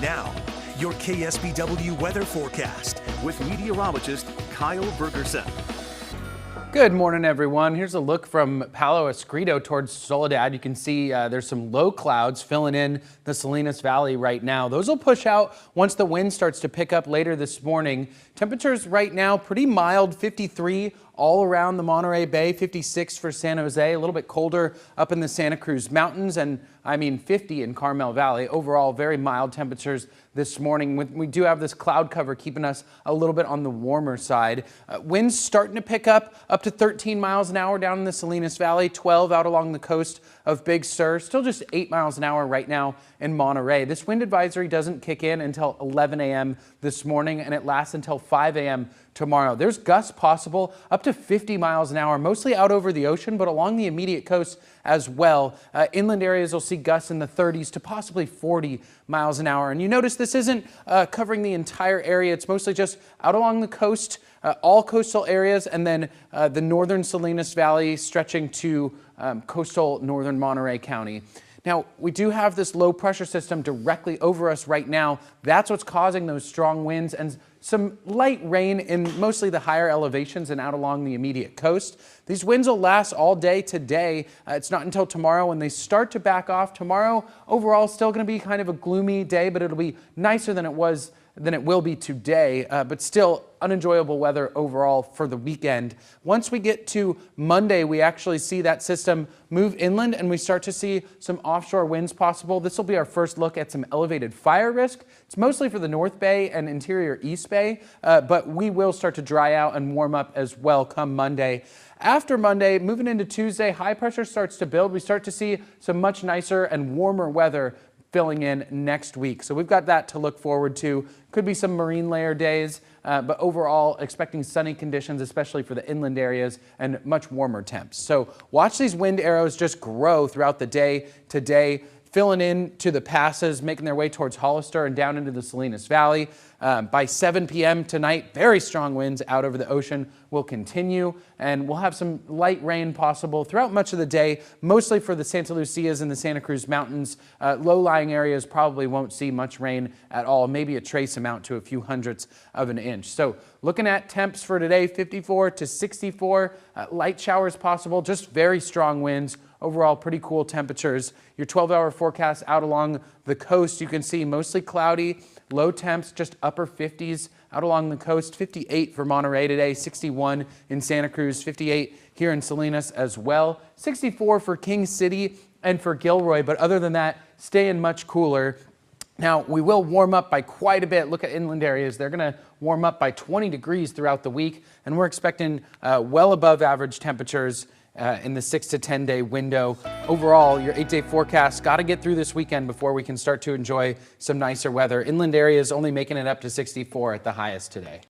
Now, your KSBW weather forecast with meteorologist Kyle Bergerson. Good morning, everyone. Here's a look from Palo Escrito towards Soledad. You can see there's some low clouds filling in the Salinas Valley right now. Those will push out once the wind starts to pick up later this morning. Temperatures right now pretty mild, 53 all around the Monterey Bay, 56 for San Jose, a little bit colder up in the Santa Cruz Mountains, and 50 in Carmel Valley. Overall, very mild temperatures this morning. We do have this cloud cover keeping us a little bit on the warmer side. Winds starting to pick up to 13 miles an hour down in the Salinas Valley, 12 out along the coast of Big Sur, still just 8 miles an hour right now in Monterey. This wind advisory doesn't kick in until 11 a.m. this morning, and it lasts until 5 a.m. tomorrow. There's gusts possible up to 50 miles an hour, mostly out over the ocean, but along the immediate coast as well. Inland areas will see gusts in the 30s to possibly 40 miles an hour. And you notice this isn't covering the entire area. It's mostly just out along the coast, all coastal areas, and then the northern Salinas Valley stretching to coastal northern Monterey County. Now, we do have this low pressure system directly over us right now. That's what's causing those strong winds and some light rain in mostly the higher elevations and out along the immediate coast. These winds will last all day today. It's not until tomorrow when they start to back off. Tomorrow, overall, still going to be kind of a gloomy day, but it'll be nicer than it will be today, but still unenjoyable weather overall for the weekend. Once we get to Monday, we actually see that system move inland and we start to see some offshore winds possible. This will be our first look at some elevated fire risk. It's mostly for the North Bay and interior East Bay, but we will start to dry out and warm up as well come Monday. After Monday, moving into Tuesday, high pressure starts to build. We start to see some much nicer and warmer weather filling in next week. So we've got that to look forward to. Could be some marine layer days, but overall expecting sunny conditions, especially for the inland areas, and much warmer temps. So watch these wind arrows just grow throughout the day today, filling in to the passes, making their way towards Hollister and down into the Salinas Valley. By 7 p.m. tonight, very strong winds out over the ocean will continue, and we'll have some light rain possible throughout much of the day, mostly for the Santa Lucias and the Santa Cruz Mountains. Low-lying areas probably won't see much rain at all, maybe a trace amount to a few hundredths of an inch. So looking at temps for today, 54 to 64, light showers possible, just very strong winds. Overall, pretty cool temperatures. Your 12-hour forecast out along the coast, you can see mostly cloudy, low temps, just upper 50s out along the coast. 58 for Monterey today, 61 in Santa Cruz, 58 here in Salinas as well. 64 for King City and for Gilroy, but other than that, staying much cooler. Now, we will warm up by quite a bit. Look at inland areas. They're going to warm up by 20 degrees throughout the week, and we're expecting well above average temperatures in the 6 to 10 day window. Overall, your 8-day forecast got to get through this weekend before we can start to enjoy some nicer weather. Inland areas only making it up to 64 at the highest today.